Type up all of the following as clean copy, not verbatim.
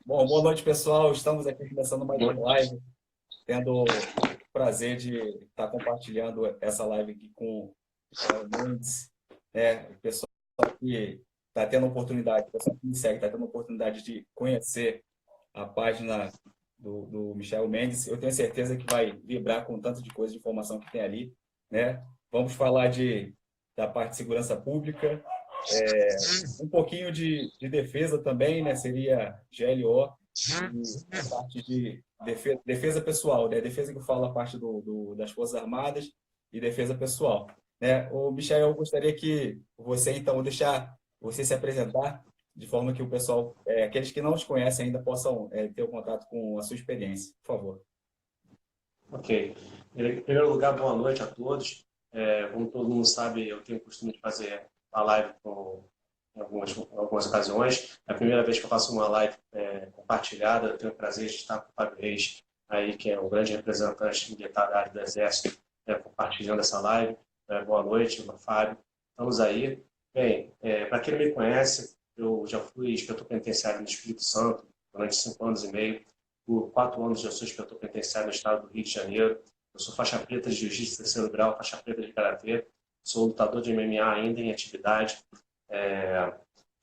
Bom, boa noite, pessoal. Estamos aqui começando mais uma live, tendo o prazer de estar compartilhando essa live aqui com o Michel Mendes, né? O pessoal que está tendo a oportunidade, o pessoal que me segue está tendo a oportunidade de conhecer a página do Michel Mendes. Eu tenho certeza que vai vibrar com tanto de coisa, de informação que tem ali, né? Vamos falar da parte de segurança pública, um pouquinho de defesa também, né? Seria GLO e a parte de defesa pessoal, né? Defesa que eu falo a parte das Forças Armadas e defesa pessoal, né? O Michel, eu gostaria que você, então, deixar você se apresentar de forma que o pessoal, aqueles que não te conhecem ainda, possam ter o contato com a sua experiência. Por favor. Ok. Em primeiro lugar, boa noite a todos. Como todo mundo sabe, eu tenho o costume de fazer a live em algumas ocasiões. É a primeira vez que eu faço uma live compartilhada. Eu tenho o prazer de estar com o Fábio Reis, aí, que é o grande representante militar da área do Exército, compartilhando essa live. Boa noite, Fábio. Estamos aí. Bem, para quem não me conhece, eu já fui inspetor penitenciário no Espírito Santo durante 5 anos e meio. Por 4 anos eu sou inspetor penitenciário no estado do Rio de Janeiro. Eu sou faixa preta de jiu-jitsu terceiro grau, faixa preta de karatê. Sou lutador de MMA ainda em atividade. É,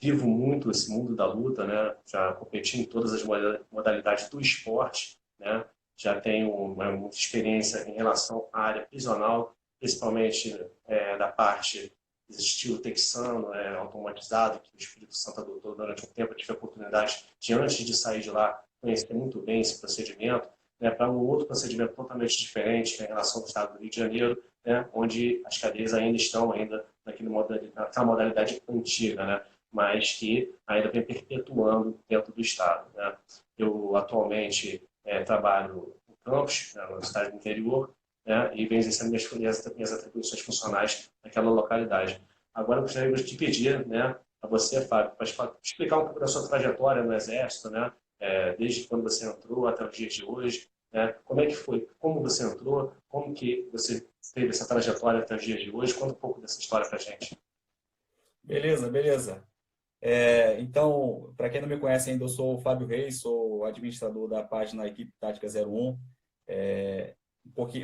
Vivo muito esse mundo da luta, né? Já competi em todas as modalidades do esporte, né? Já tenho muita experiência em relação à área prisional, principalmente da parte estilo texano, automatizado, que o Espírito Santo adotou durante um tempo. Eu tive a oportunidade de, antes de sair de lá, conhecer muito bem esse procedimento, né, para um outro procedimento totalmente diferente, em relação ao estado do Rio de Janeiro, né, onde as cadeias ainda estão naquela modalidade antiga, né, mas que ainda vem perpetuando dentro do estado. Né. Eu atualmente trabalho no campus, né, no estado do interior, né, e venho exercendo minhas atribuições funcionais naquela localidade. Agora eu gostaria de te pedir, né, a você, Fábio, para explicar um pouco da sua trajetória no Exército, né, desde quando você entrou até os dias de hoje, né? Como é que foi? Como você entrou? Como que você teve essa trajetória até os dias de hoje? Conta um pouco dessa história para a gente. Beleza, beleza. Então, para quem não me conhece ainda, eu sou o Fábio Reis, sou administrador da página Equipe Tática 01.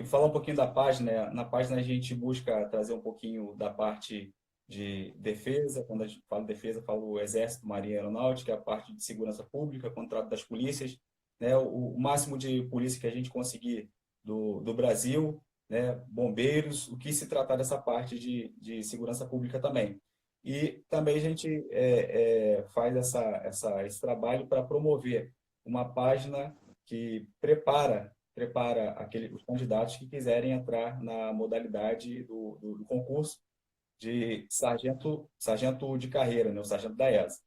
Falar um pouquinho da página, né? Na página a gente busca trazer um pouquinho da parte de defesa. Quando a gente fala defesa, falo Exército, Marinha e Aeronáutica, a parte de segurança pública, contrato das polícias, né? O máximo de polícia que a gente conseguir do Brasil, né? Bombeiros, o que se tratar dessa parte de segurança pública também. E também a gente faz esse trabalho para promover uma página que prepara os candidatos que quiserem entrar na modalidade do concurso de sargento de carreira, né, o sargento da ESA.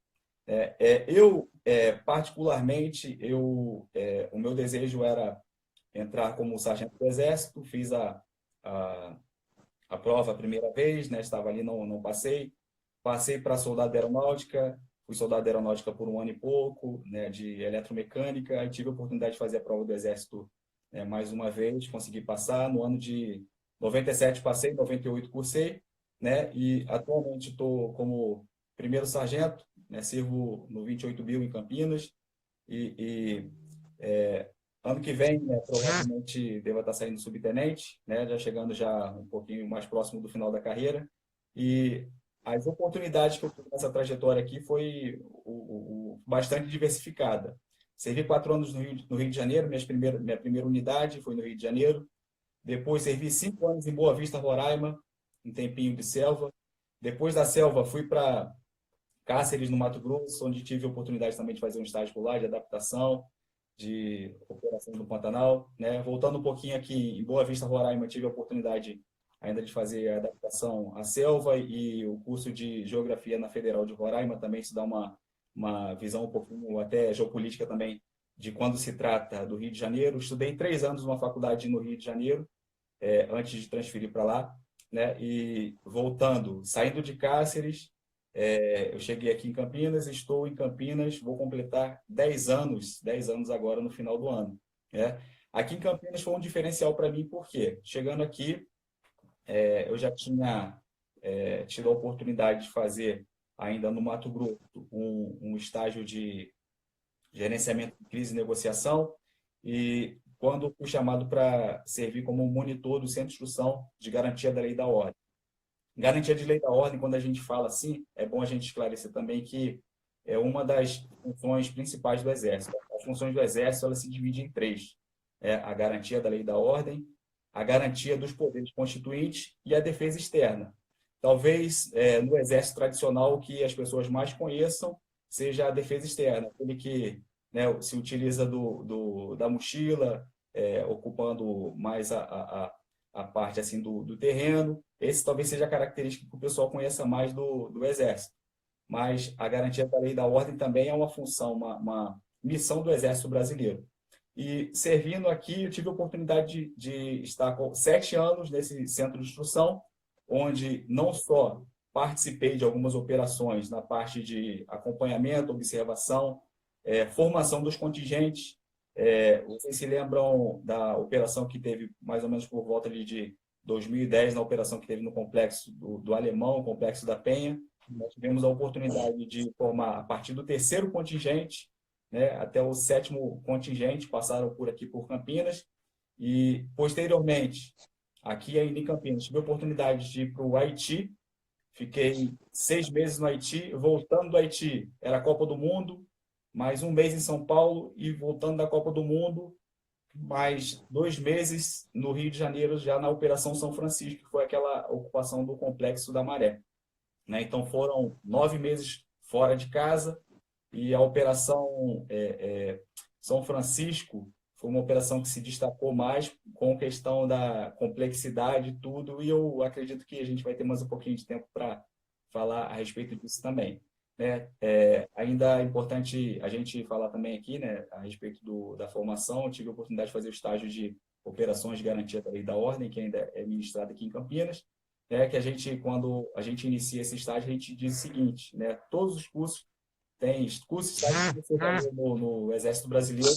Particularmente, o meu desejo era entrar como sargento do Exército, fiz a, a prova a primeira vez, né, estava ali, não passei. Passei para soldado de aeronáutica, fui soldado de aeronáutica por um ano e pouco, né, de eletromecânica, e tive a oportunidade de fazer a prova do Exército mais uma vez, consegui passar. No ano de 97 passei, 98 cursei, né, e atualmente estou como primeiro sargento, né, sirvo no 28 Mil em Campinas, e ano que vem, né, provavelmente devo estar saindo subtenente, né, já chegando já um pouquinho mais próximo do final da carreira. E as oportunidades que eu tive nessa trajetória aqui foi bastante diversificada. Servi 4 anos no Rio de Janeiro, minha primeira unidade foi no Rio de Janeiro. Depois servi 5 anos em Boa Vista, Roraima, um tempinho de selva. Depois da selva fui para Cáceres, no Mato Grosso, onde tive a oportunidade também de fazer um estágio por lá, de adaptação, de operação no Pantanal, né? Voltando um pouquinho aqui em Boa Vista, Roraima, tive a oportunidade ainda de fazer a adaptação à selva e o curso de Geografia na Federal de Roraima também se dá uma visão um pouquinho até geopolítica também de quando se trata do Rio de Janeiro. Estudei 3 anos numa faculdade no Rio de Janeiro, antes de transferir para lá, né? E voltando, saindo de Cáceres, eu cheguei aqui em Campinas, estou em Campinas, vou completar 10 anos agora no final do ano, né? Aqui em Campinas foi um diferencial para mim, porque chegando aqui, eu já tinha tido a oportunidade de fazer, ainda no Mato Grosso, um estágio gerenciamento de crise e negociação, e quando fui chamado para servir como monitor do Centro de Instrução de Garantia da Lei e da Ordem. Garantia de lei e da ordem, quando a gente fala assim, é bom a gente esclarecer também que é uma das funções principais do Exército. As funções do Exército, elas se dividem em três. É a garantia da lei e da ordem, a garantia dos poderes constituintes e a defesa externa. Talvez, no Exército tradicional, o que as pessoas mais conheçam seja a defesa externa, aquele que, né, se utiliza da mochila, ocupando mais a parte assim do terreno. Esse talvez seja a característica que o pessoal conheça mais do Exército. Mas a garantia da lei e da ordem também é uma função, uma missão do Exército Brasileiro. E servindo aqui, eu tive a oportunidade de estar com 7 anos nesse centro de instrução, onde não só participei de algumas operações na parte de acompanhamento, observação, formação dos contingentes. Vocês se lembram da operação que teve mais ou menos por volta de 2010, na operação que teve no complexo do Alemão, o complexo da Penha. Nós tivemos a oportunidade de formar, a partir do 3º contingente, né, até o 7º contingente, passaram por aqui por Campinas, e posteriormente, aqui ainda em Campinas, tive a oportunidade de ir para o Haiti, fiquei 6 meses no Haiti, voltando do Haiti, era a Copa do Mundo, mais 1 mês em São Paulo, e voltando da Copa do Mundo, mais 2 meses no Rio de Janeiro, já na Operação São Francisco, que foi aquela ocupação do Complexo da Maré. Né? Então, foram 9 meses fora de casa, e a Operação São Francisco foi uma operação que se destacou mais com questão da complexidade e tudo, e eu acredito que a gente vai ter mais um pouquinho de tempo para falar a respeito disso também. Né? Ainda é importante a gente falar também aqui, né, a respeito da formação. Eu tive a oportunidade de fazer o estágio de operações de garantia da lei e da ordem, que ainda é ministrado aqui em Campinas, que a gente, quando a gente inicia esse estágio, a gente diz o seguinte, né, todos os cursos, tem cursos que você vai ver no Exército Brasileiro,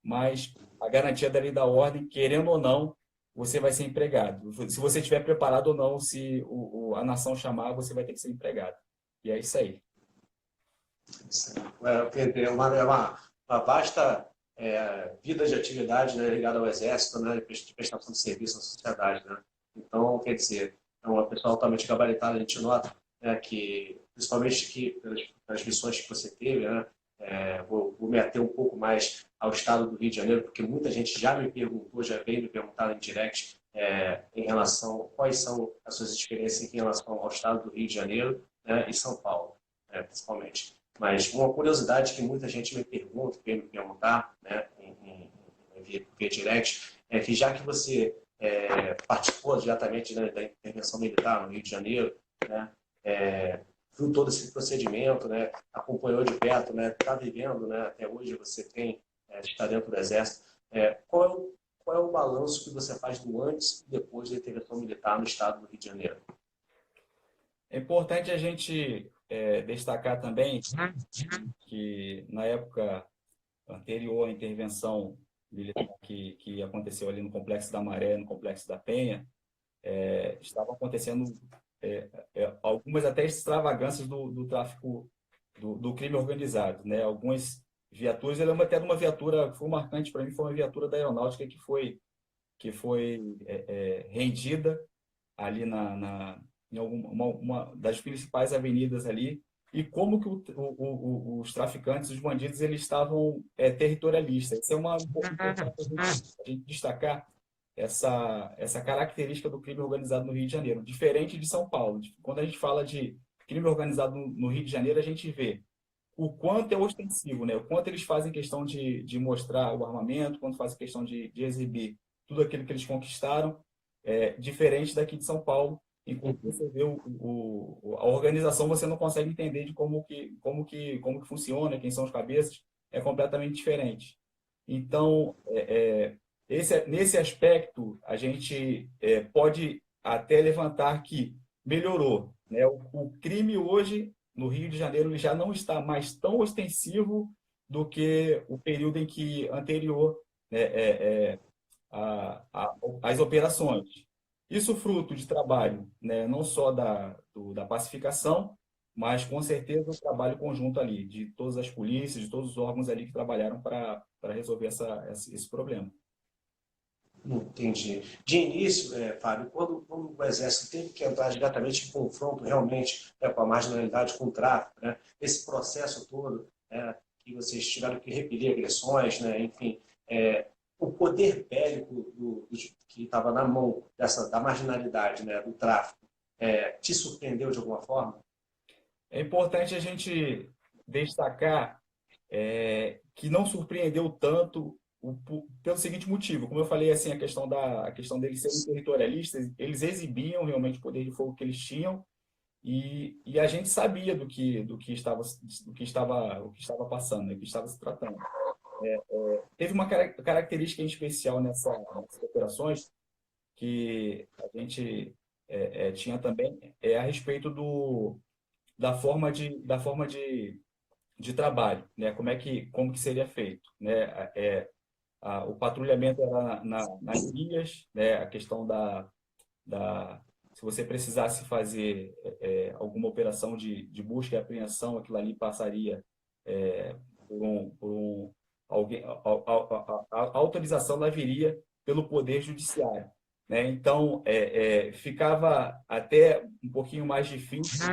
mas a garantia da lei e da ordem, querendo ou não, você vai ser empregado. Se você estiver preparado ou não, se a nação chamar, você vai ter que ser empregado. E é isso aí. É uma vasta vida de atividade, né, ligada ao Exército, né, de prestação de serviço à sociedade. Né? Então, quer dizer, é uma pessoa altamente gabaritada. A gente nota, né, que, principalmente que, pelas missões que você teve, né, vou me ater um pouco mais ao estado do Rio de Janeiro, porque muita gente já me perguntou, já veio me perguntar em direct em relação quais são as suas experiências em relação ao estado do Rio de Janeiro, né, e São Paulo, principalmente. Mas uma curiosidade que muita gente me pergunta, veio me perguntar, né, via direct, é que já que você participou diretamente, né, da intervenção militar no Rio de Janeiro, né, viu todo esse procedimento, né, acompanhou de perto, né, está vivendo, né, até hoje você está dentro do Exército. Qual é o balanço que você faz do antes e depois da intervenção militar no estado do Rio de Janeiro? É importante a gente destacar também que na época anterior à intervenção militar que aconteceu ali no Complexo da Maré, no Complexo da Penha, estavam acontecendo algumas até extravagâncias do tráfico, do crime organizado. Né? Algumas viaturas, eu lembro até de uma viatura que foi marcante para mim, foi uma viatura da Aeronáutica que foi rendida ali em uma das principais avenidas ali, e como que os traficantes, os bandidos, eles estavam territorialistas. Isso é uma importante a gente destacar essa característica do crime organizado no Rio de Janeiro, diferente de São Paulo. Quando a gente fala de crime organizado no Rio de Janeiro, a gente vê o quanto é ostensivo, né? O quanto eles fazem questão de mostrar o armamento, quanto fazem questão de exibir tudo aquilo que eles conquistaram, diferente daqui de São Paulo. Enquanto você vê a organização, você não consegue entender de como que funciona, quem são os cabeças, é completamente diferente. Então, nesse aspecto, a gente pode até levantar que melhorou. Né? O crime hoje, no Rio de Janeiro, ele já não está mais tão ostensivo do que o período em que anterior, né, às operações. Isso fruto de trabalho, né, não só da pacificação, mas com certeza o trabalho conjunto ali, de todas as polícias, de todos os órgãos ali que trabalharam para resolver esse problema. Entendi. De início, Fábio, quando o Exército teve que entrar diretamente em confronto realmente, com a marginalidade, com o tráfico, né, esse processo todo, que vocês tiveram que repelir agressões, né, enfim, o poder bélico que estava na mão da marginalidade, né, do tráfico, te surpreendeu de alguma forma? É importante a gente destacar que não surpreendeu tanto pelo seguinte motivo. Como eu falei, assim, a questão deles serem territorialistas, eles exibiam realmente o poder de fogo que eles tinham e a gente sabia o que estava passando, né, do que estava se tratando. Teve uma característica em especial nessas operações que a gente tinha também a respeito da forma de trabalho, né? Como que seria feito, né? O patrulhamento era nas ilhas, né? A questão se você precisasse fazer alguma operação de busca e apreensão, aquilo ali passaria por alguém, a autorização ela viria pelo Poder Judiciário, né? Então, ficava até um pouquinho mais difícil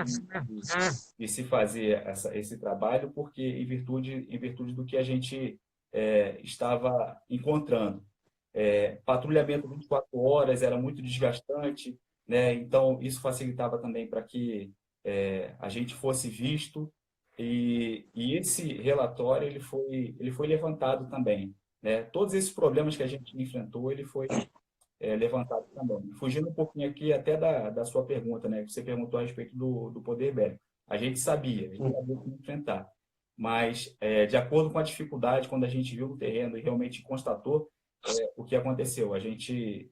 de se fazer esse trabalho, porque em virtude do que a gente estava encontrando. Patrulhamento 24 horas era muito desgastante, né? Então, isso facilitava também para que a gente fosse visto e esse relatório ele foi levantado também, né? Todos esses problemas que a gente enfrentou, ele foi levantado também. Fugindo um pouquinho aqui até da sua pergunta, né? Que você perguntou a respeito do poder bélico. A gente sabia como enfrentar. Mas, de acordo com a dificuldade, quando a gente viu o terreno e realmente constatou o que aconteceu, a gente,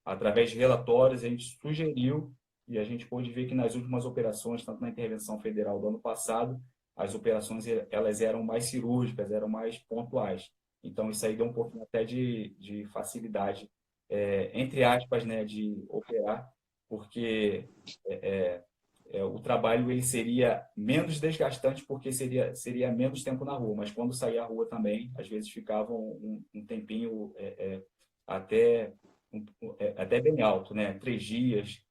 através de relatórios, a gente sugeriu e a gente pôde ver que nas últimas operações, tanto na intervenção federal do ano passado, as operações elas eram mais cirúrgicas, eram mais pontuais. Então, isso aí deu um pouquinho até de facilidade, entre aspas, né, de operar, porque o trabalho ele seria menos desgastante porque seria menos tempo na rua, mas quando saía à rua também, às vezes ficava um tempinho até até bem alto, né? 3 dias,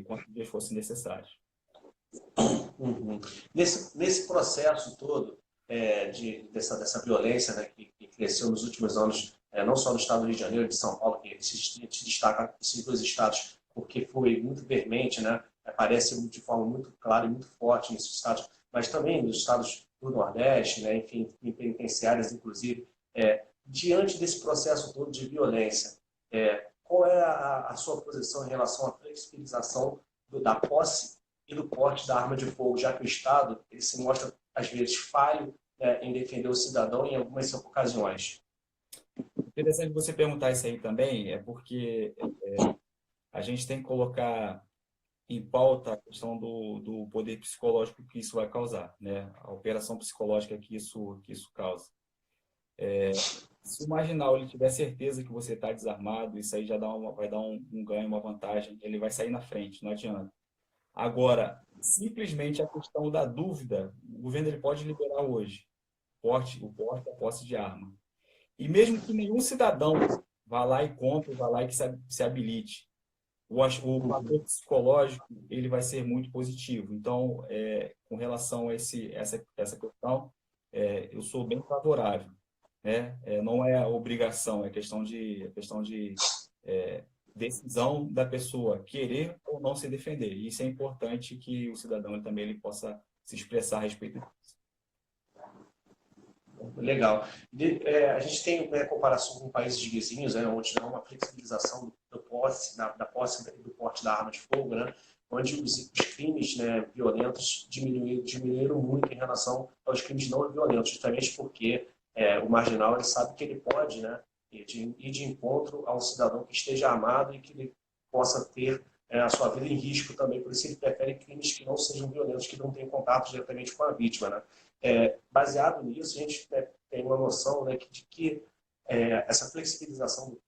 quantos dias fossem necessários. Uhum. Nesse processo todo dessa violência, né, que cresceu nos últimos anos, não só no estado do Rio de Janeiro, de São Paulo, que se destaca esses dois estados, porque foi muito veemente, né, aparece de forma muito clara e muito forte nesses estados, mas também nos estados do Nordeste, né, enfim, em penitenciárias, inclusive. Diante desse processo todo de violência, qual é a sua posição em relação à flexibilização da posse e do porte da arma de fogo, já que o Estado ele se mostra, às vezes, falho em defender o cidadão em algumas ocasiões? Interessante você perguntar isso aí também, porque a gente tem que colocar em pauta a questão do poder psicológico que isso vai causar, né? A operação psicológica que isso causa. Se o marginal ele tiver certeza que você está desarmado, isso aí já vai dar um ganho, uma vantagem, ele vai sair na frente, não adianta. Agora, simplesmente a questão da dúvida, o governo ele pode liberar hoje a posse de arma. E mesmo que nenhum cidadão vá lá e compre, vá lá e que se habilite, o fator psicológico ele vai ser muito positivo. Então, com relação a essa questão, eu sou bem favorável, né? Não é obrigação, é questão de decisão da pessoa querer ou não se defender. E isso é importante que o cidadão também ele possa se expressar a respeito disso. Legal. A gente tem comparação com países vizinhos, né, onde há uma flexibilização da posse e do porte da arma de fogo, né, onde os crimes, né, violentos diminuíram muito em relação aos crimes não violentos, justamente porque o marginal ele sabe que ele pode, né, ir de encontro a um cidadão que esteja armado e que ele possa ter a sua vida em risco também. Por isso ele prefere crimes que não sejam violentos, que não tenham contato diretamente com a vítima, né? Baseado nisso, a gente tem uma noção, né, de que essa flexibilização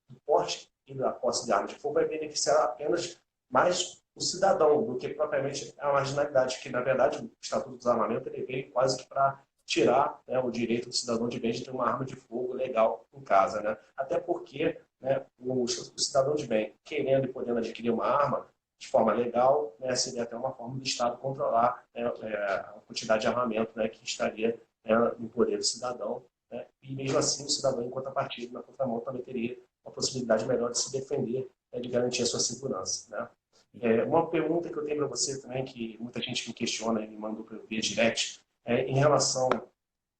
do porte e da posse de armas de fogo vai beneficiar apenas mais o cidadão do que propriamente a marginalidade, que na verdade o Estatuto do Desarmamento ele veio quase que para tirar, né, o direito do cidadão de bem de ter uma arma de fogo legal em casa, né? Até porque, né, o cidadão de bem, querendo e podendo adquirir uma arma de forma legal, né, seria até uma forma do Estado controlar, né, a quantidade de armamento, né, que estaria, né, no poder do cidadão, né? E mesmo assim o cidadão, em contrapartida, na contramão, também teria uma possibilidade melhor de se defender, né, de garantir a sua segurança, né? Uma pergunta que eu tenho para você também, que muita gente me questiona e me mandou para eu via direct, em relação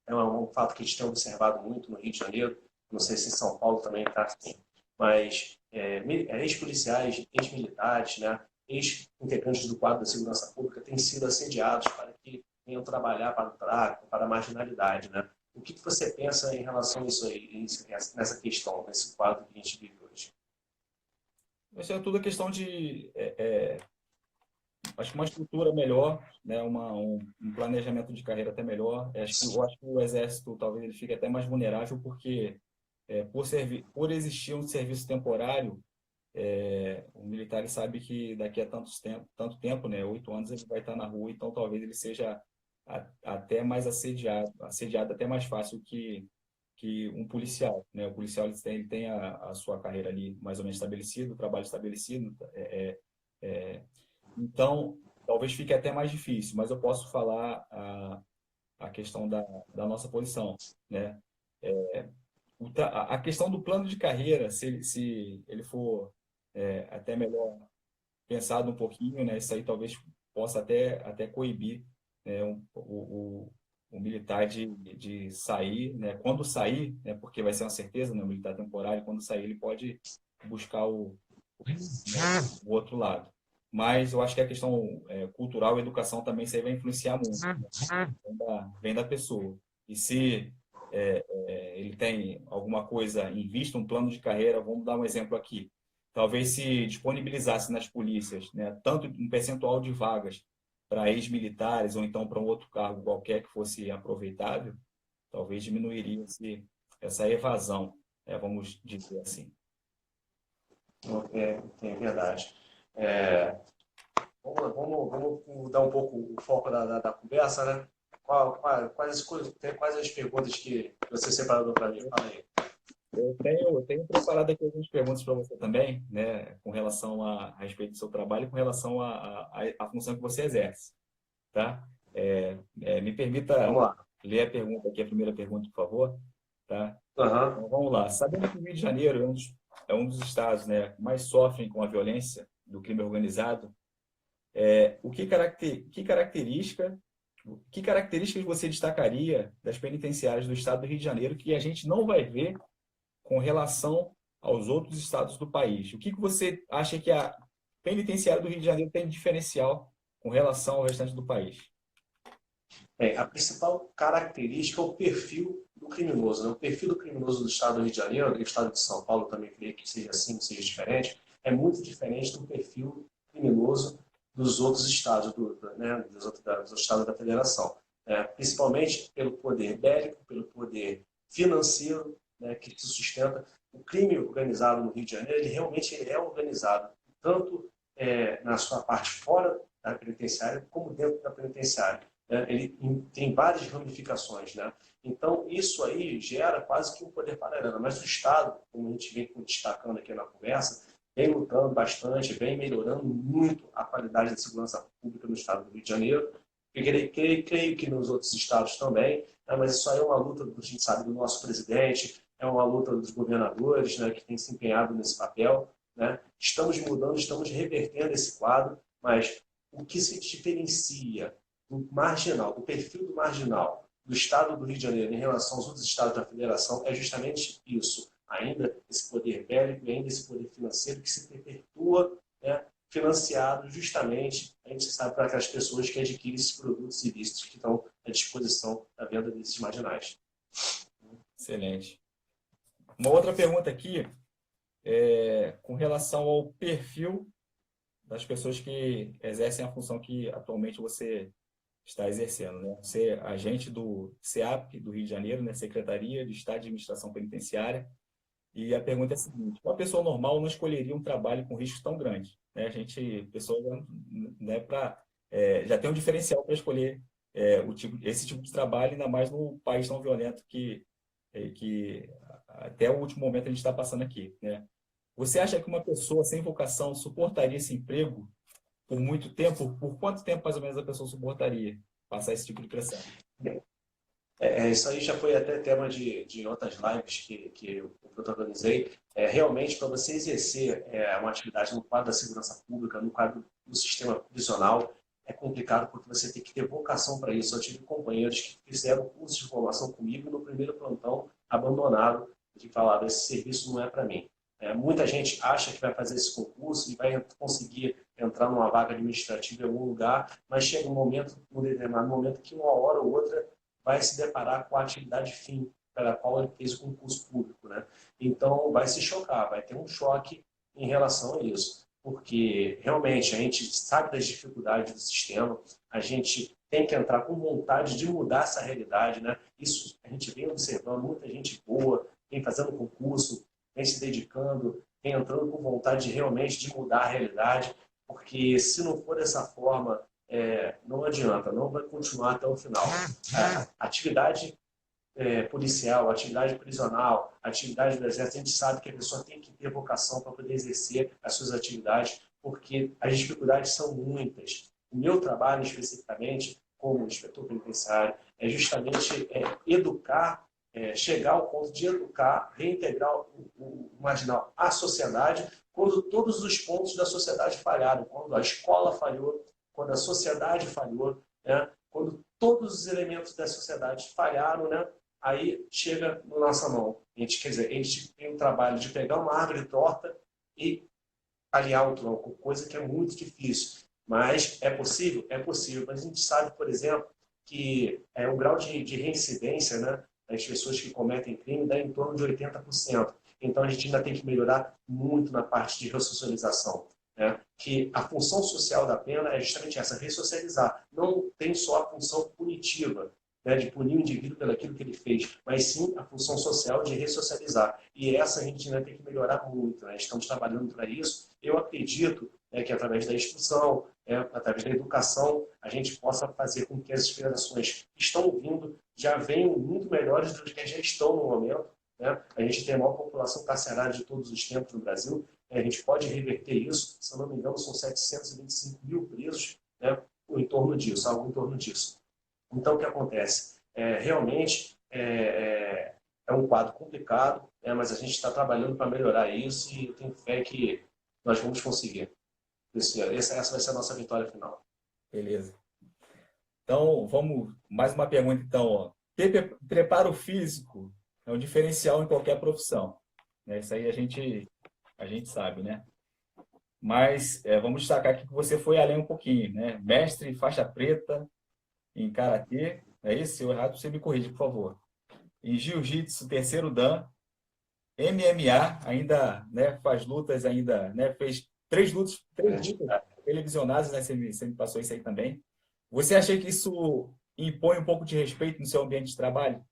a um fato que a gente tem observado muito no Rio de Janeiro, não sei se em São Paulo também está assim, mas ex-policiais, ex-militares, né, ex-integrantes do quadro da segurança pública têm sido assediados para que venham trabalhar para o tráfico, para a marginalidade, né? O que você pensa em relação a isso aí, nessa questão, nesse quadro que a gente vive hoje? Isso é tudo a questão de, acho que uma estrutura melhor, né? Um planejamento de carreira até melhor. Eu acho que o Exército talvez ele fique até mais vulnerável porque por existir um serviço temporário, o militar sabe que daqui a tanto tempo, né, 8 anos, ele vai estar na rua, então talvez ele seja até mais assediado até mais fácil que um policial, né? O policial ele tem a sua carreira ali mais ou menos estabelecida, o trabalho estabelecido, então talvez fique até mais difícil, mas eu posso falar a questão da nossa posição, né? A questão do plano de carreira, se ele for até melhor pensado um pouquinho, né? Isso aí talvez possa até coibir, né, o militar de sair, né? Quando sair, né? Porque vai ser uma certeza, né? O militar temporário, quando sair, ele pode buscar o outro lado. Mas eu acho que a questão cultural e educação também isso aí vai influenciar muito, né? Vem da pessoa. E se ele tem alguma coisa em vista, um plano de carreira, vamos dar um exemplo aqui. Talvez se disponibilizasse nas polícias, né, tanto um percentual de vagas para ex-militares ou então para um outro cargo qualquer que fosse aproveitável, talvez diminuiria essa evasão, vamos dizer assim. É verdade. É, vamos mudar um pouco o foco da conversa, né? Quais as perguntas que você separou para mim? Fala aí. Eu tenho preparado aqui algumas perguntas para você também, né, com relação a respeito do seu trabalho, com relação à função que você exerce, tá? Me permita Vamos lá. ler a pergunta aqui, a primeira pergunta, por favor, tá? Uhum. Então, vamos lá. Sabendo que o Rio de Janeiro é um dos estados, né, que mais sofrem com a violência do crime organizado, o que características você destacaria das penitenciárias do estado do Rio de Janeiro que a gente não vai ver com relação aos outros estados do país? O que você acha que a penitenciária do Rio de Janeiro tem de diferencial com relação ao restante do país? A principal característica é o perfil do criminoso, né? O perfil do criminoso do estado do Rio de Janeiro, do estado de São Paulo também creio que seja assim, seja diferente, é muito diferente do perfil criminoso dos outros estados, né, dos estados da federação. Principalmente pelo poder bélico, pelo poder financeiro, né, que se sustenta. O crime organizado no Rio de Janeiro, ele é organizado, tanto na sua parte fora da penitenciária, como dentro da penitenciária. Ele tem várias ramificações, né? Então, isso aí gera quase que um poder paralelo. Mas o Estado, como a gente vem destacando aqui na conversa, vem lutando bastante, vem melhorando muito a qualidade da segurança pública no Estado do Rio de Janeiro. Eu creio que nos outros estados também, né? Mas isso aí é uma luta, a gente sabe, do nosso presidente, é uma luta dos governadores, né, que têm se empenhado nesse papel, né? Estamos mudando, estamos revertendo esse quadro, mas o que se diferencia do marginal, do perfil do marginal do estado do Rio de Janeiro em relação aos outros estados da federação é justamente isso. Ainda esse poder bélico e ainda esse poder financeiro que se perpetua, né, financiado justamente, a gente sabe, para aquelas pessoas que adquirem esses produtos ilícitos que estão à disposição da venda desses marginais. Excelente. Uma outra pergunta aqui com relação ao perfil das pessoas que exercem a função que atualmente você está exercendo, né? Você é agente do SEAP do Rio de Janeiro, né? Secretaria de Estado de Administração Penitenciária. E a pergunta é a seguinte: uma pessoa normal não escolheria um trabalho com riscos tão grandes, né? A gente, pessoa, né, já tem um diferencial para escolher esse tipo de trabalho, ainda mais no país tão violento que até o último momento a gente está passando aqui, né? Você acha que uma pessoa sem vocação suportaria esse emprego por muito tempo? Por quanto tempo, mais ou menos, a pessoa suportaria passar esse tipo de pressão? Isso aí já foi até tema de outras lives que eu protagonizei. Realmente, para você exercer uma atividade no quadro da segurança pública, no quadro do sistema prisional, é complicado porque você tem que ter vocação para isso. Eu tive companheiros que fizeram curso de formação comigo e no primeiro plantão abandonaram de falar, esse serviço não é para mim. Muita gente acha que vai fazer esse concurso e vai conseguir entrar numa vaga administrativa em algum lugar, mas chega um determinado momento que uma hora ou outra vai se deparar com a atividade fim pela qual ele fez o concurso público, né? Então, vai se chocar, vai ter um choque em relação a isso, porque realmente a gente sabe das dificuldades do sistema, a gente tem que entrar com vontade de mudar essa realidade, né? Isso a gente vem observando, muita gente boa, vem fazendo concurso, vem se dedicando, vem entrando com vontade realmente de mudar a realidade, porque se não for dessa forma, não adianta, não vai continuar até o final. Atividade policial, atividade prisional, atividade do exército, a gente sabe que a pessoa tem que ter vocação para poder exercer as suas atividades, porque as dificuldades são muitas. O meu trabalho, especificamente, como inspetor penitenciário, é justamente educar, chegar ao ponto de educar, reintegrar o marginal à sociedade, quando todos os pontos da sociedade falharam, quando a escola falhou, quando a sociedade falhou, né? Quando todos os elementos da sociedade falharam, né? Aí chega na nossa mão. Quer dizer, a gente tem o trabalho de pegar uma árvore torta e alinhar o tronco, coisa que é muito difícil. Mas é possível? É possível. Mas a gente sabe, por exemplo, que o grau de reincidência, né, das pessoas que cometem crime dá em torno de 80%. Então a gente ainda tem que melhorar muito na parte de ressocialização. Né? Que a função social da pena é justamente essa, ressocializar. Não tem só a função punitiva, né, de punir o indivíduo pelo aquilo que ele fez, mas sim a função social de ressocializar. E essa a gente ainda tem que melhorar muito. Né? Estamos trabalhando para isso. Eu acredito que através da instrução, através da educação, a gente possa fazer com que as gerações que estão vindo já venham muito melhores do que já estão no momento. Né? A gente tem a maior população carcerária de todos os tempos no Brasil. A gente pode reverter isso. Se eu não me engano, são 725 mil presos, né? Em torno disso, algo em torno disso. Então, o que acontece? Realmente é um quadro complicado, mas a gente está trabalhando para melhorar isso e eu tenho fé que nós vamos conseguir. Essa vai ser a nossa vitória final. Beleza. Então, vamos mais uma pergunta, então. Ó. Ter preparo físico é um diferencial em qualquer profissão. Né? Isso aí a gente sabe, né? Mas vamos destacar aqui que você foi além um pouquinho, né? Mestre em faixa preta em Karatê, é isso? Se eu errado, você me corrige, por favor. Em Jiu-Jitsu, terceiro Dan, MMA, ainda, né, faz lutas ainda, né? Fez três lutas televisionadas, né? Você me passou isso aí também. Você acha que isso impõe um pouco de respeito no seu ambiente de trabalho?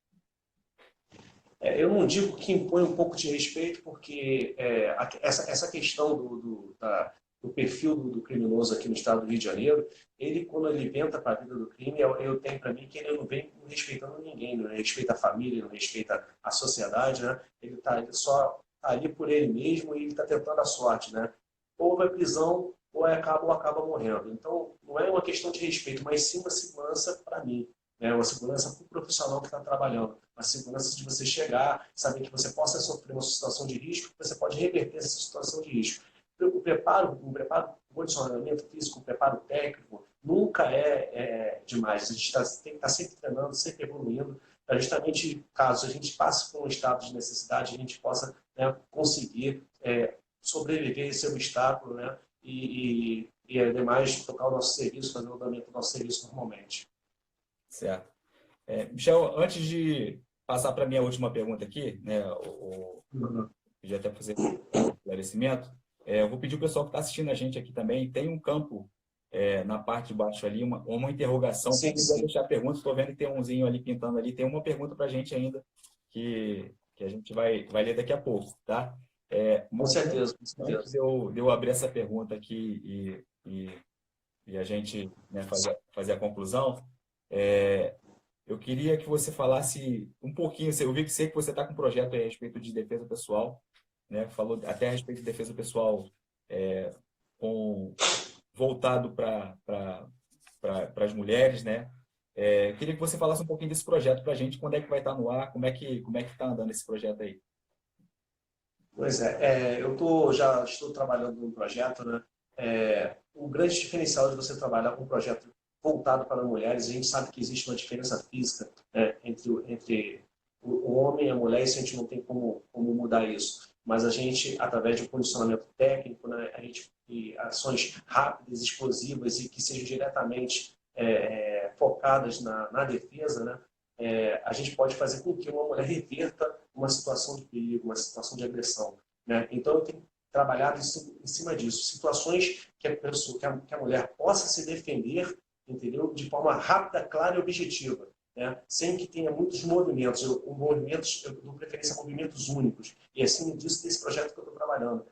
Eu não digo que impõe um pouco de respeito, porque essa questão do perfil do criminoso aqui no estado do Rio de Janeiro, ele, quando ele entra para a vida do crime, eu tenho para mim que ele não vem respeitando ninguém, não respeita a família, não respeita a sociedade, né? Ele só está ali por ele mesmo e ele está tentando a sorte, né? Ou vai prisão, ou acaba morrendo. Então, não é uma questão de respeito, mas sim uma segurança para mim. Uma segurança para o profissional que está trabalhando, uma segurança de você chegar, saber que você possa sofrer uma situação de risco, que você pode reverter essa situação de risco. O preparo, o condicionamento físico, o preparo técnico, nunca é demais. A gente tem que estar sempre treinando, sempre evoluindo, para justamente, caso a gente passe por um estado de necessidade, a gente possa, né, conseguir sobreviver a esse obstáculo, né, e ademais tocar o nosso serviço, fazer o andamento do nosso serviço normalmente. Certo. Michel, antes de passar para a minha última pergunta aqui, né, já até fazer um esclarecimento, eu vou pedir o pessoal que está assistindo a gente aqui também, tem um campo na parte de baixo ali, uma interrogação. Sim, Se quiser sim. deixar perguntas, estou vendo que tem umzinho ali pintando ali, tem uma pergunta para a gente ainda que a gente vai ler daqui a pouco, tá? Com Mas certeza, com antes certeza. de eu abrir essa pergunta aqui e a gente, né, fazer a conclusão, é, eu queria que você falasse um pouquinho. Eu vi que sei que você está com um projeto aí a respeito de defesa pessoal, né? Falou até a respeito de defesa pessoal com, voltado para as mulheres, né? Eu queria que você falasse um pouquinho desse projeto para a gente, quando é que vai estar no ar, como é que está andando esse projeto aí? Pois eu já estou trabalhando num projeto, né? O grande diferencial de você trabalhar com um projeto voltado para mulheres, a gente sabe que existe uma diferença física, né, entre o homem e a mulher, isso a gente não tem como mudar isso. Mas a gente, através de um condicionamento técnico, né, e ações rápidas, explosivas e que sejam diretamente focadas na defesa, né, a gente pode fazer com que uma mulher reverta uma situação de perigo, uma situação de agressão. Né? Então, eu tenho trabalhado em cima disso. Situações que que a mulher possa se defender, entendeu? De forma rápida, clara e objetiva. Né? Sem que tenha muitos movimentos. Eu dou preferência a movimentos únicos. E assim disso, desse projeto que eu estou trabalhando.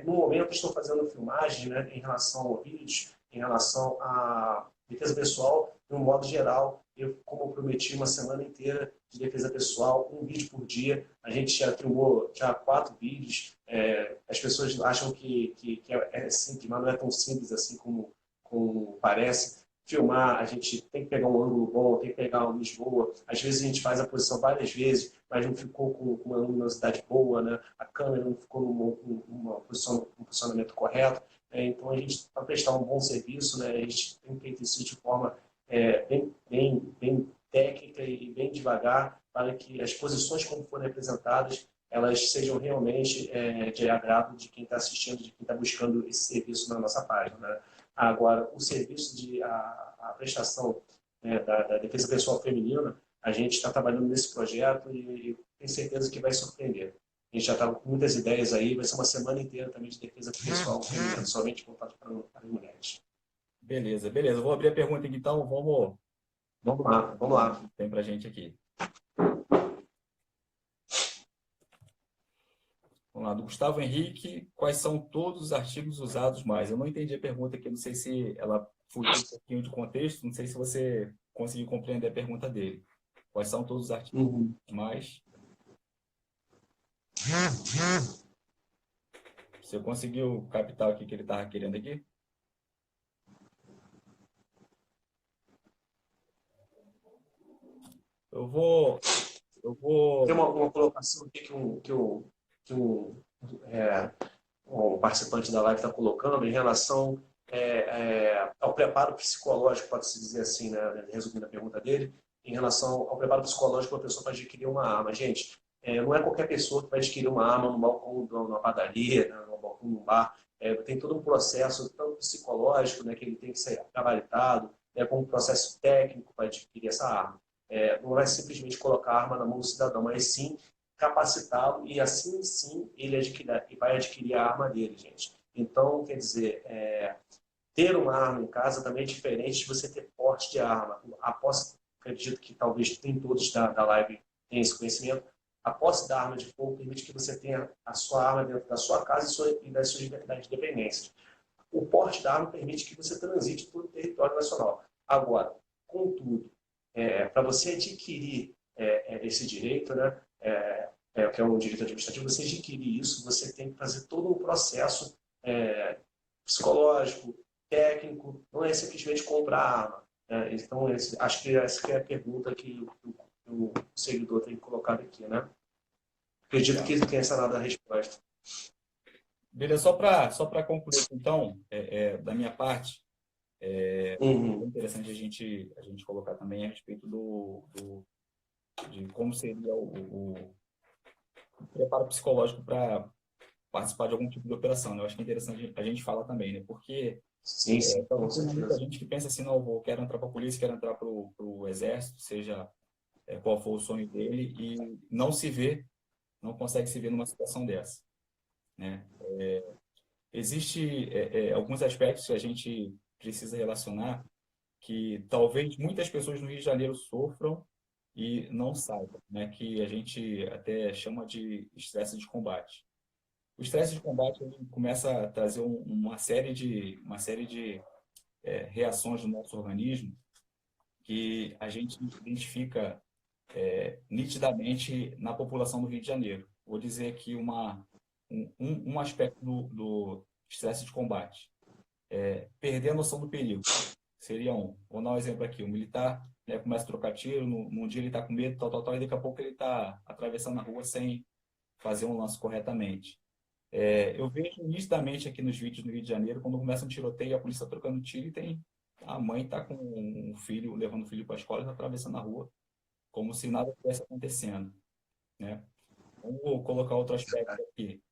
No momento, estou fazendo filmagem, né, em relação ao vídeos, em relação à defesa pessoal, de um modo geral. Como eu prometi, uma semana inteira de defesa pessoal, um vídeo por dia. A gente já filmou já 4 vídeos. As pessoas acham que é simples, mas não é tão simples assim como parece. Filmar, a gente tem que pegar um ângulo bom, tem que pegar uma luz boa. Às vezes a gente faz a posição várias vezes, mas não ficou com uma luminosidade boa, né? A câmera não ficou num posicionamento correto. Então, a gente, para prestar um bom serviço, né, a gente tem feito isso de forma bem técnica e bem devagar, para que as posições como forem apresentadas, elas sejam realmente de agrado de quem está assistindo, de quem está buscando esse serviço na nossa página. Né? Agora, o serviço a prestação, né, da defesa pessoal feminina, a gente está trabalhando nesse projeto e tenho certeza que vai surpreender. A gente já está com muitas ideias aí, vai ser uma semana inteira também de defesa pessoal feminina, somente voltado para as mulheres. Beleza, beleza. Eu vou abrir a pergunta aqui, então. Vamos ver Vamos o lá. que tem para a gente aqui. Vamos lá, do Gustavo Henrique, quais são todos os artigos usados mais? Eu não entendi a pergunta aqui, não sei se ela fugiu um pouquinho de contexto, não sei se você conseguiu compreender a pergunta dele. Quais são todos os artigos Uhum. mais? Você conseguiu captar o que ele estava querendo aqui? Eu vou, eu Tem vou. uma colocação aqui que o participante da live está colocando em relação ao preparo psicológico, pode-se dizer assim, né, resumindo a pergunta dele, em relação ao preparo psicológico para a pessoa para adquirir uma arma. Gente, não é qualquer pessoa que vai adquirir uma arma no balcão de uma padaria, né, no balcão de um bar. Tem todo um processo, tanto psicológico, né, que ele tem que ser gabaritado, né, como um processo técnico para adquirir essa arma. Não é simplesmente colocar a arma na mão do cidadão, mas sim capacitá-lo e assim sim ele vai adquirir a arma dele, gente. Então, quer dizer, ter uma arma em casa também é diferente de você ter porte de arma. A posse, acredito que talvez nem todos da live tenham esse conhecimento, a posse da arma de fogo permite que você tenha a sua arma dentro da sua casa e das suas dependências. O porte da arma permite que você transite por o território nacional. Agora, contudo, para você adquirir esse direito, né, que é um direito administrativo, você adquirir isso, você tem que fazer todo um processo psicológico, técnico, não é simplesmente comprar arma. Né? Então, acho que essa que é a pergunta que o seguidor tem colocado aqui. Né? Acredito que Legal. ele tenha sanado a resposta. Beleza, só para concluir, então, da minha parte, é Uhum. interessante a gente colocar também a respeito de como seria o preparo psicológico para participar de algum tipo de operação, né? Eu acho que é interessante a gente falar também, né? Porque Sim, sim, com talvez tenha muita certeza. gente que pensa assim, não, quero entrar para a polícia, quero entrar para o exército, seja qual for o sonho dele, e não se vê, não consegue se ver numa situação dessa, né? Existe alguns aspectos que a gente precisa relacionar que talvez muitas pessoas no Rio de Janeiro sofram e não saibam, né? Que a gente até chama de estresse de combate. o estresse de combate ele começa a trazer uma série de reações no nosso organismo que a gente identifica nitidamente na população do Rio de Janeiro. Vou dizer aqui um aspecto do estresse de combate. Perder a noção do perigo. Seria vou dar um exemplo aqui, o militar, né, começa a trocar tiro, num dia ele está com medo, tal, e daqui a pouco ele está atravessando a rua sem fazer um lance corretamente. Eu vejo nitidamente aqui nos vídeos no Rio de Janeiro, quando começa um tiroteio, a polícia está trocando tiro e a mãe está com um filho, levando o filho para a escola e está atravessando a rua, como se nada estivesse acontecendo, né? Vamos colocar outro aspecto aqui.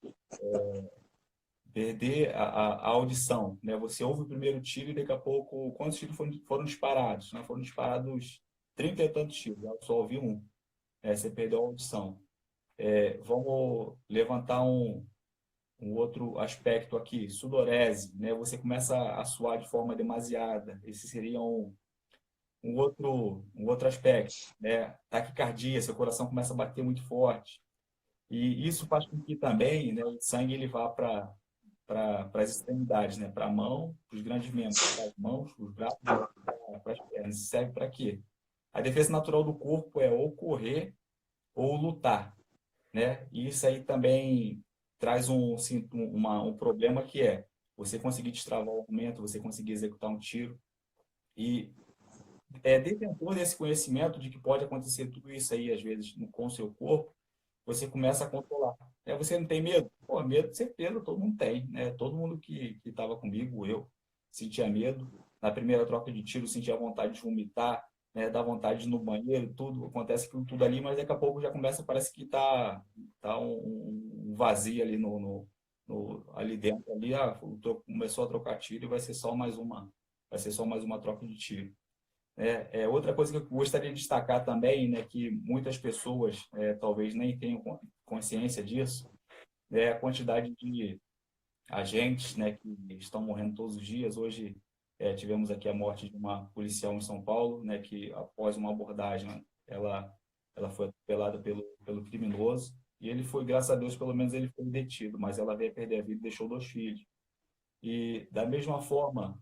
Perder a audição, né? Você ouve o primeiro tiro e daqui a pouco, quantos tiros foram disparados? Né? Foram disparados 30 e tantos tiros, eu só ouvi um. Você perdeu a audição. Vamos levantar um outro aspecto aqui, sudorese, né? Você começa a suar de forma demasiada. Esse seria um outro aspecto, né? Taquicardia, seu coração começa a bater muito forte. E isso faz com que também, né, o sangue ele vá para as extremidades, né? Para a mão, para os grandes membros, para as mãos, para os braços, para as pernas. Isso serve para quê? A defesa natural do corpo é ou correr ou lutar, né? E isso aí também traz um problema que você conseguir destravar o momento, você conseguir executar um tiro. E detentor desse conhecimento de que pode acontecer tudo isso aí, às vezes, com o seu corpo, você começa a controlar. Você não tem medo? Pô, medo, certeza, todo mundo tem, né? Todo mundo que estava comigo, eu, sentia medo. Na primeira troca de tiro, sentia vontade de vomitar, né? Dá vontade de ir no banheiro, tudo, acontece tudo ali, mas daqui a pouco já começa, parece que tá um vazio ali ali dentro. Ali, começou a trocar tiro e vai ser só mais uma troca de tiro. Outra coisa que eu gostaria de destacar também, né, que muitas pessoas talvez nem tenham consciência disso, é a quantidade de agentes, né, que estão morrendo todos os dias. Hoje tivemos aqui a morte de uma policial em São Paulo, né, que após uma abordagem ela foi atropelada pelo criminoso e ele foi, graças a Deus, pelo menos ele foi detido, mas ela veio a perder a vida e deixou 2 filhos. E da mesma forma,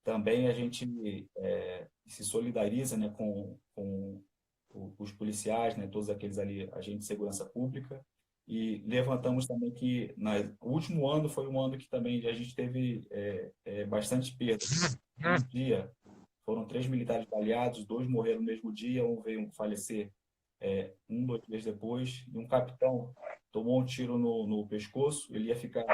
também a gente se solidariza, né, com os policiais, né, todos aqueles ali, agentes de segurança pública, e levantamos também que o último ano foi um ano que também a gente teve bastante perda. Um dia foram 3 militares baleados, 2 morreram no mesmo dia, um veio falecer 2 dias depois, e um capitão tomou um tiro no pescoço, ele ia ficar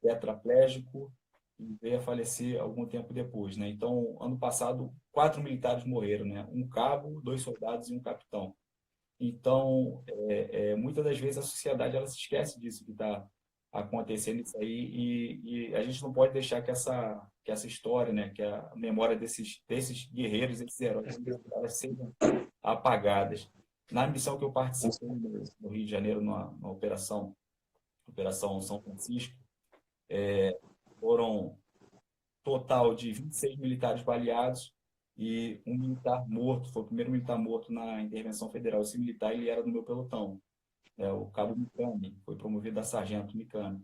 tetraplégico, e veio a falecer algum tempo depois, né? Então, ano passado, 4 militares morreram, né? Um cabo, 2 soldados e um capitão. Então, muitas das vezes a sociedade ela se esquece disso que está acontecendo isso aí e a gente não pode deixar que essa história, né? Que a memória desses guerreiros, desses heróis, elas sejam apagadas. Na missão que eu participei no Rio de Janeiro, na Operação São Francisco, foram total de 26 militares baleados e um militar morto. Foi o primeiro militar morto na intervenção federal. Esse militar ele era do meu pelotão, o cabo Mikami, foi promovido a sargento Mikami,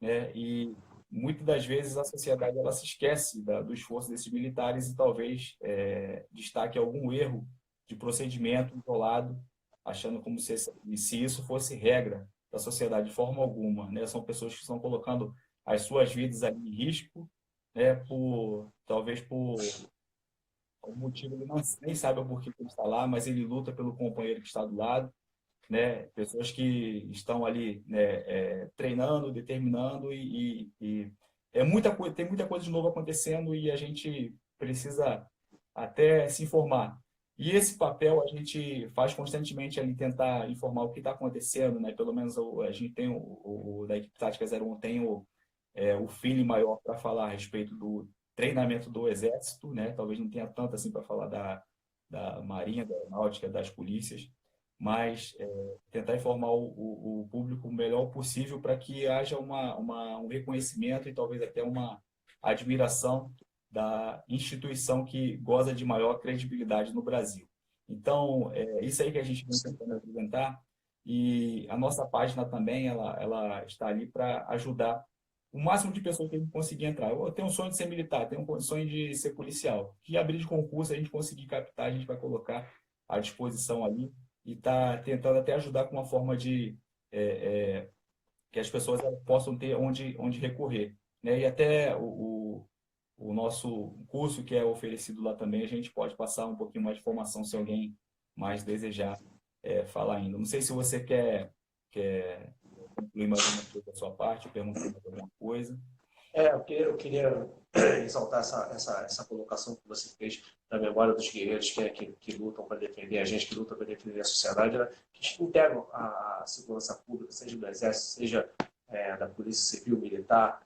né? E muitas das vezes a sociedade ela se esquece do esforço desses militares e talvez destaque algum erro de procedimento isolado, achando como se isso fosse regra da sociedade de forma alguma, né? São pessoas que estão colocando as suas vidas ali em risco, né? Talvez por algum motivo ele nem sabe o porquê que ele está lá, mas ele luta pelo companheiro que está do lado, né? Pessoas que estão ali, né, treinando, determinando e tem muita coisa de novo acontecendo e a gente precisa até se informar. E esse papel a gente faz constantemente ali tentar informar o que está acontecendo, né? Pelo menos a gente tem da equipe tática 01 tem o feeling maior para falar a respeito do treinamento do Exército, né? Talvez não tenha tanto assim para falar da Marinha, da Aeronáutica, das polícias, mas tentar informar o público o melhor possível para que haja um reconhecimento e talvez até uma admiração da instituição que goza de maior credibilidade no Brasil. Então, isso aí que a gente vem tentando apresentar E a nossa página também, ela está ali para ajudar o máximo de pessoas que a gente conseguir entrar. Eu tenho um sonho de ser militar, tenho um sonho de ser policial. Que abrir de concurso, a gente conseguir captar, a gente vai colocar à disposição ali e está tentando até ajudar com uma forma de que as pessoas possam ter onde recorrer, né? E até o nosso curso que é oferecido lá também, a gente pode passar um pouquinho mais de informação se alguém mais desejar falar ainda. Não sei se você quer concluir mais uma coisa da sua parte, perguntar mais alguma coisa. Eu queria exaltar essa colocação que você fez da memória dos guerreiros que lutam para defender a gente, que lutam para defender a sociedade, né? Que integram a segurança pública, seja do Exército, seja da Polícia Civil, Militar,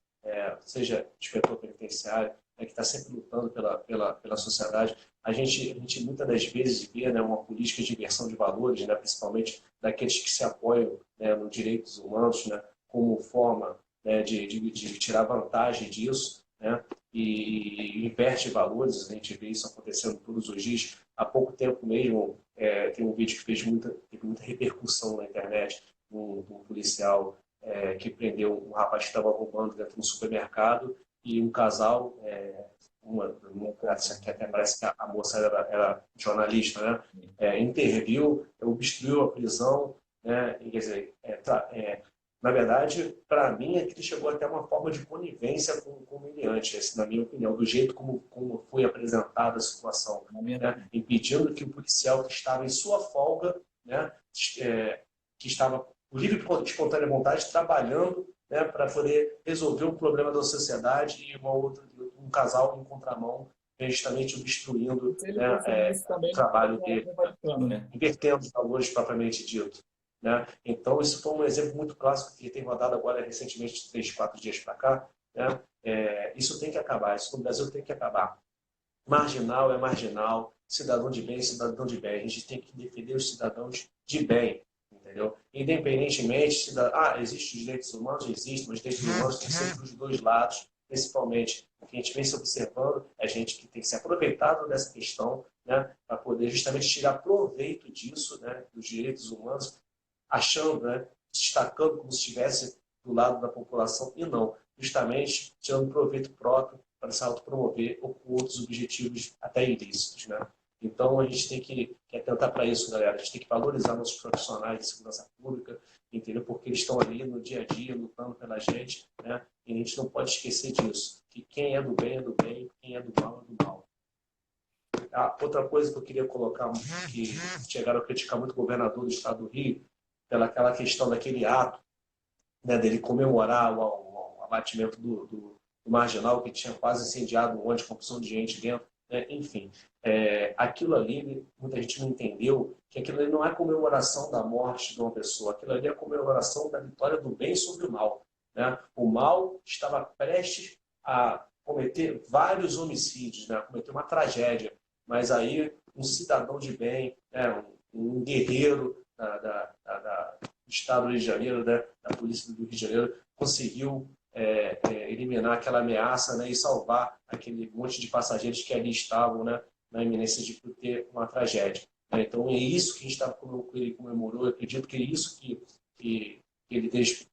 seja inspetor penitenciário, que está sempre lutando pela sociedade. A gente muitas das vezes vê, né, uma política de inversão de valores, né, principalmente daqueles que se apoiam, né, nos direitos humanos, né, como forma, né, de tirar vantagem disso, né, e inverte valores. A gente vê isso acontecendo todos os dias. Há pouco tempo mesmo, tem um vídeo que teve muita repercussão na internet, um policial que prendeu um rapaz que estava roubando dentro de um supermercado, e um casal, que até parece que a moça era jornalista, né, interviu, obstruiu a prisão, né, e, quer dizer, na verdade, para mim, aquilo chegou até uma forma de conivência com o humilhante, na minha opinião, do jeito como foi apresentada a situação, né? Impedindo que o policial que estava em sua folga, né, que estava por livre e espontânea vontade, trabalhando, né, para poder resolver um problema da sociedade, e um casal em contramão, justamente obstruindo, Se ele conseguir né, isso o também, ele trabalho está dele, prevaricando, né? invertendo os valores propriamente dito, né? Então, isso foi um exemplo muito clássico que tem rodado agora recentemente, de 3, 4 dias para cá, né? Isso tem que acabar, isso no Brasil tem que acabar. Marginal é marginal, cidadão de bem é cidadão de bem. A gente tem que defender os cidadãos de bem, entendeu? Independentemente, existem os direitos humanos, existem, mas os direitos humanos têm que ser para os dois lados, principalmente. O que a gente vem se observando é a gente que tem que se aproveitar dessa questão, né, para poder justamente tirar proveito disso, né, dos direitos humanos, achando, né, destacando como se estivesse do lado da população, e não, justamente tirando proveito próprio para se autopromover ou com outros objetivos até ilícitos, né? Então, a gente tem que atentar para isso, galera. A gente tem que valorizar nossos profissionais de segurança pública, entendeu? Porque eles estão ali no dia a dia, lutando pela gente, né? E a gente não pode esquecer disso, que quem é do bem, quem é do mal é do mal. Outra coisa que eu queria colocar, que chegaram a criticar muito o governador do estado do Rio, pela aquela questão daquele ato, né, dele comemorar o abatimento do marginal, que tinha quase incendiado um ônibus com opção de gente dentro, né? Enfim, aquilo ali, muita gente não entendeu que aquilo ali não é comemoração da morte de uma pessoa, aquilo ali é comemoração da vitória do bem sobre o mal, né? O mal estava prestes a cometer vários homicídios, né? Cometer uma tragédia, mas aí um cidadão de bem, né? Um guerreiro do Estado do Rio de Janeiro, né, da Polícia do Rio de Janeiro, conseguiu eliminar aquela ameaça, né, e salvar aquele monte de passageiros que ali estavam, né, na iminência de ter uma tragédia. Né? Então, é isso que ele comemorou. Eu acredito que é isso que ele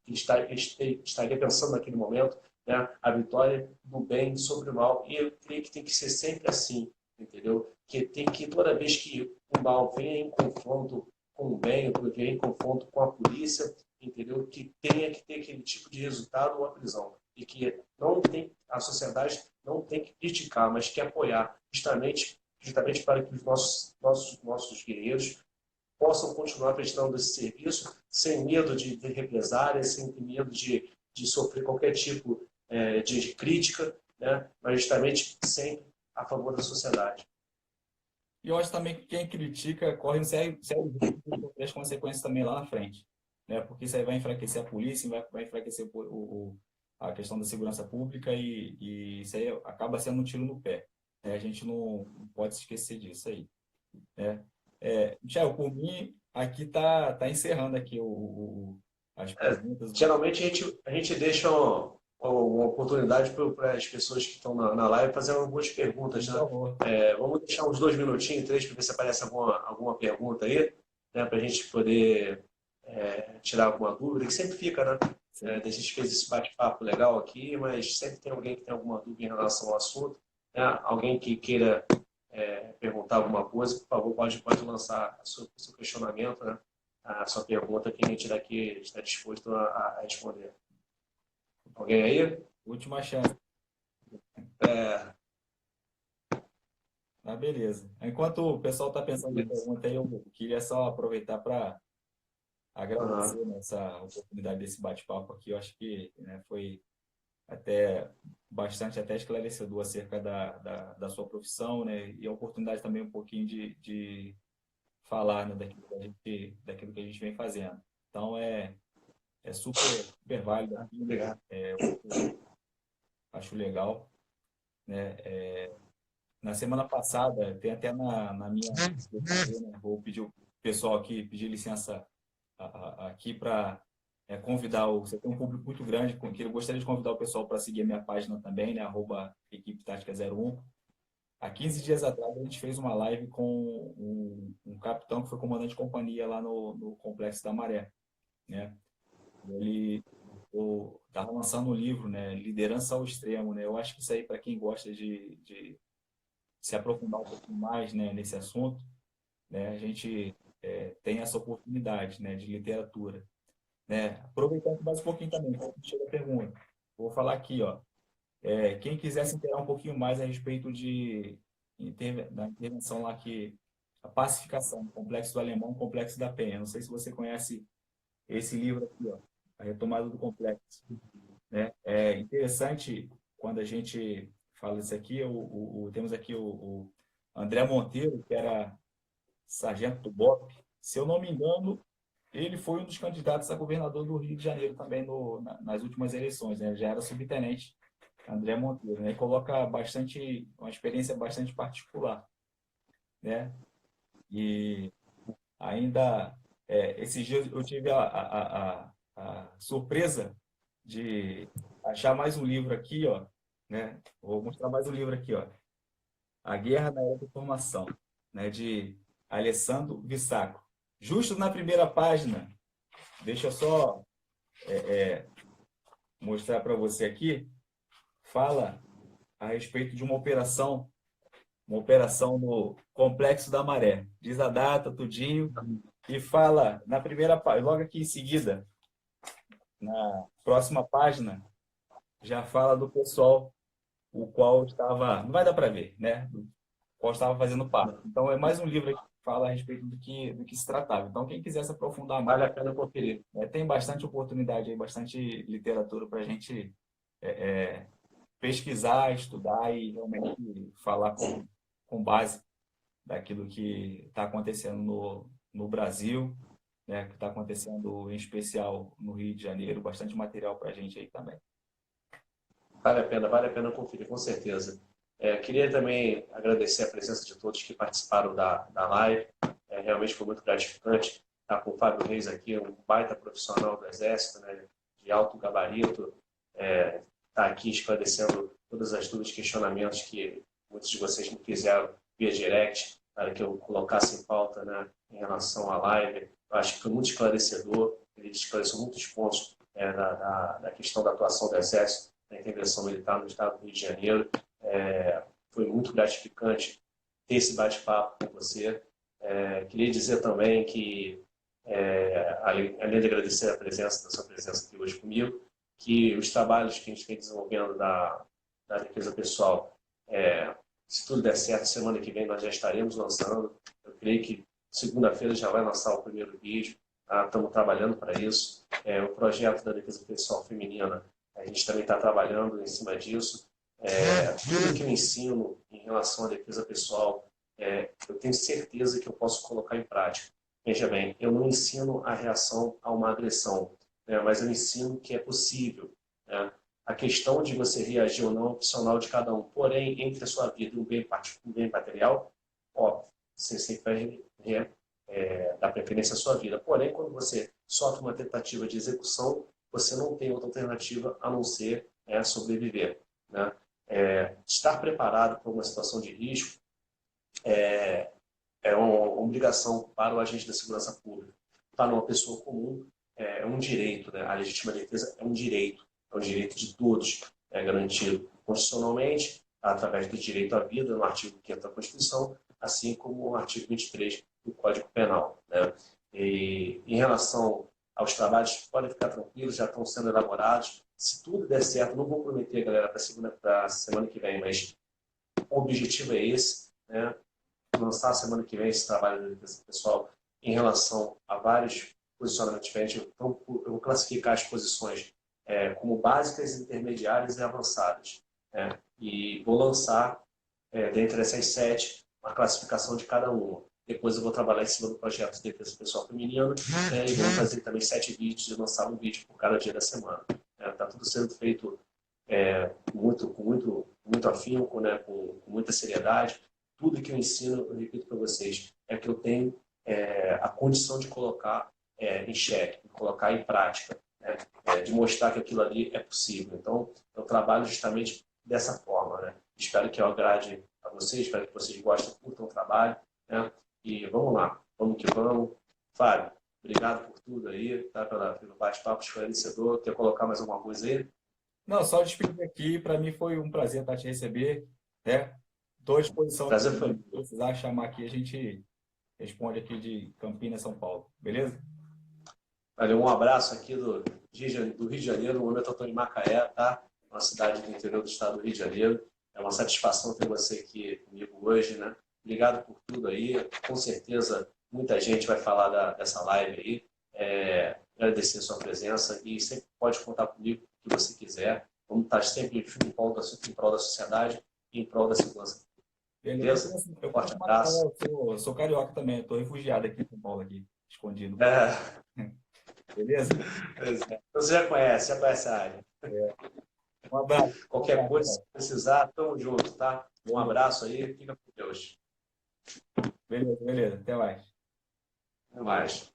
estaria pensando naquele momento, né, a vitória do bem sobre o mal. E eu creio que tem que ser sempre assim, entendeu? Que tem que, toda vez que o mal venha em confronto com o bem, porque em confronto com a polícia, entendeu? Que tenha que ter aquele tipo de resultado ou a prisão. E que a sociedade não tem que criticar, mas que apoiar, justamente para que os nossos guerreiros possam continuar prestando esse serviço sem medo de represálias, sem medo de sofrer qualquer tipo de crítica, né? Mas justamente sempre a favor da sociedade. E eu acho também que quem critica corre um sério risco de sofrer as consequências também lá na frente, né? Porque isso aí vai enfraquecer a polícia, vai enfraquecer a questão da segurança pública e isso aí acaba sendo um tiro no pé, né? A gente não pode se esquecer disso aí, né? Michel, por mim, aqui tá encerrando aqui as perguntas. Geralmente a gente deixa uma oportunidade para as pessoas que estão na live fazer algumas perguntas, né? Vamos deixar uns 2 minutinhos, 3, para ver se aparece alguma pergunta aí, né? Para a gente poder tirar alguma dúvida, que sempre fica, né? A gente fez esse bate-papo legal aqui, mas sempre tem alguém que tem alguma dúvida em relação ao assunto, né? Alguém que queira perguntar alguma coisa, por favor, pode lançar o seu questionamento, né? A sua pergunta, que a gente daqui está disposto a responder. Alguém aí? Última chance. É, Ah, beleza. Enquanto o pessoal está pensando na pergunta aí, eu queria só aproveitar para agradecer, né, essa oportunidade desse bate-papo aqui. Eu acho que, né, foi até bastante até esclarecedor acerca da sua profissão, né, e a oportunidade também um pouquinho de falar, né, daquilo que a gente vem fazendo. Então, é super válido aqui, né? obrigado. Eu acho legal, né? Na semana passada, tem até na minha, né, vou pedir o pessoal aqui, pedir licença aqui para convidar, você tem um público muito grande, que eu gostaria de convidar o pessoal para seguir a minha página também, né, @equipe tática 01. Há 15 dias atrás, a gente fez uma live com um capitão que foi comandante de companhia lá no Complexo da Maré, né? Ele estava lançando um livro, né, Liderança ao Extremo, né? Eu acho que isso aí, para quem gosta de se aprofundar um pouco mais, né, nesse assunto, né, a gente tem essa oportunidade, né, de literatura, né? Aproveitando mais um pouquinho também, quando chega a pergunta, vou falar aqui, ó, quem quiser se inteirar um pouquinho mais a respeito da intervenção lá a pacificação, Complexo do Alemão, Complexo da Penha. Não sei se você conhece esse livro aqui, ó, A Retomada do Complexo, né? É interessante quando a gente fala isso aqui, temos aqui o André Monteiro, que era sargento do BOP. Se eu não me engano, ele foi um dos candidatos a governador do Rio de Janeiro também nas últimas eleições, né? Já era subtenente, André Monteiro, né? E coloca uma experiência bastante particular, né? E ainda, esses dias eu tive a surpresa de achar mais um livro aqui, ó, né? Vou mostrar mais um livro aqui, ó. A Guerra na Era da Informação, né? De Alessandro Vissaco. Justo na primeira página, deixa eu só mostrar para você aqui, fala a respeito de uma operação no Complexo da Maré. Diz a data, tudinho, e fala na primeira página, logo aqui em seguida, na próxima página, já fala do pessoal o qual estava, não vai dar para ver, né? O qual estava fazendo parte. Então, é mais um livro que fala a respeito do que se tratava. Então, quem quiser se aprofundar mais, Vale a pena conferir. tem bastante oportunidade aí, bastante literatura para a gente pesquisar, estudar e realmente falar com base daquilo que está acontecendo no Brasil, né? Que está acontecendo em especial no Rio de Janeiro. Bastante material para a gente aí também. Vale a pena conferir, com certeza. Queria também agradecer a presença de todos que participaram da live. Realmente foi muito gratificante estar com o Fábio Reis aqui, um baita profissional do Exército, né, de alto gabarito, estar aqui esclarecendo todas as dúvidas e questionamentos que muitos de vocês me fizeram via direct, para que eu colocasse em pauta, né, em relação à live. Eu acho que foi muito esclarecedor, ele esclareceu muitos pontos da questão da atuação do Exército na intervenção militar no estado do Rio de Janeiro. Foi muito gratificante ter esse bate-papo com você. Queria dizer também que, além de agradecer da sua presença aqui hoje comigo, que os trabalhos que a gente vem desenvolvendo da defesa pessoal, se tudo der certo, semana que vem nós já estaremos lançando. Eu creio que segunda-feira já vai lançar o primeiro vídeo. Estamos trabalhando para isso. O projeto da defesa pessoal feminina, a gente também está trabalhando em cima disso. Tudo que eu ensino em relação à defesa pessoal, eu tenho certeza que eu posso colocar em prática. Veja bem, eu não ensino a reação a uma agressão, né, mas eu ensino que é possível, né? A questão de você reagir ou não é opcional de cada um. Porém, entre a sua vida e um bem material, óbvio, você sempre vai dar preferência à sua vida. Porém, quando você sofre uma tentativa de execução, você não tem outra alternativa a não ser sobreviver, né? Estar preparado para uma situação de risco é uma obrigação para o agente da segurança pública. torna uma pessoa comum, é um direito, né? A legítima defesa é um direito de todos, é garantido constitucionalmente, através do direito à vida, no artigo 5º da Constituição, assim como o artigo 23 do Código Penal, né? E em relação aos trabalhos, podem ficar tranquilos, já estão sendo elaborados. Se tudo der certo, não vou prometer, galera, para a semana que vem, mas o objetivo é esse, né? Lançar semana que vem esse trabalho desse pessoal em relação a vários posicionamentos diferentes. Então, eu vou classificar as posições como básicas, intermediárias e avançadas, né? E vou lançar, dentre essas 7, uma classificação de cada uma. Depois eu vou trabalhar em cima do projeto de defesa pessoal feminino, né? E vou fazer também 7 vídeos e lançar um vídeo por cada dia da semana. Está tudo sendo feito com muito afinco, né? Com muita seriedade. Tudo que eu ensino, eu repito para vocês, é que eu tenho a condição de colocar em xeque, de colocar em prática, né? De mostrar que aquilo ali é possível. Então, eu trabalho justamente dessa forma, né? Espero que eu agrade a vocês, espero que vocês gostem, curtam o trabalho, né? E vamos lá, vamos que vamos. Fábio, obrigado por tudo aí, tá? Pelo bate-papo esclarecedor. Quer colocar mais alguma coisa aí? Não, só despedir aqui. Para mim foi um prazer estar te receber, né? Estou à disposição aqui. Prazer Se foi meu. precisar chamar aqui, a gente responde aqui de Campinas, São Paulo. Beleza? Valeu, um abraço aqui do Rio de Janeiro. O momento eu estou em Macaé, tá? Uma cidade do interior do estado do Rio de Janeiro. É uma satisfação ter você aqui comigo hoje, né? Obrigado por tudo aí. Com certeza, muita gente vai falar dessa live aí. Agradecer a sua presença e sempre pode contar comigo o que você quiser. Vamos estar sempre em prol da sociedade e em prol da segurança. Beleza? Beleza? Eu Forte curto Macaé, abraço. eu sou carioca também. Estou refugiado aqui em São Paulo, aqui, escondido. É, Beleza? você já conhece a área. Um abraço. Qualquer coisa, se precisar, tamo junto, tá? Um abraço aí, fica com Deus. Beleza, beleza. Até mais. Até mais.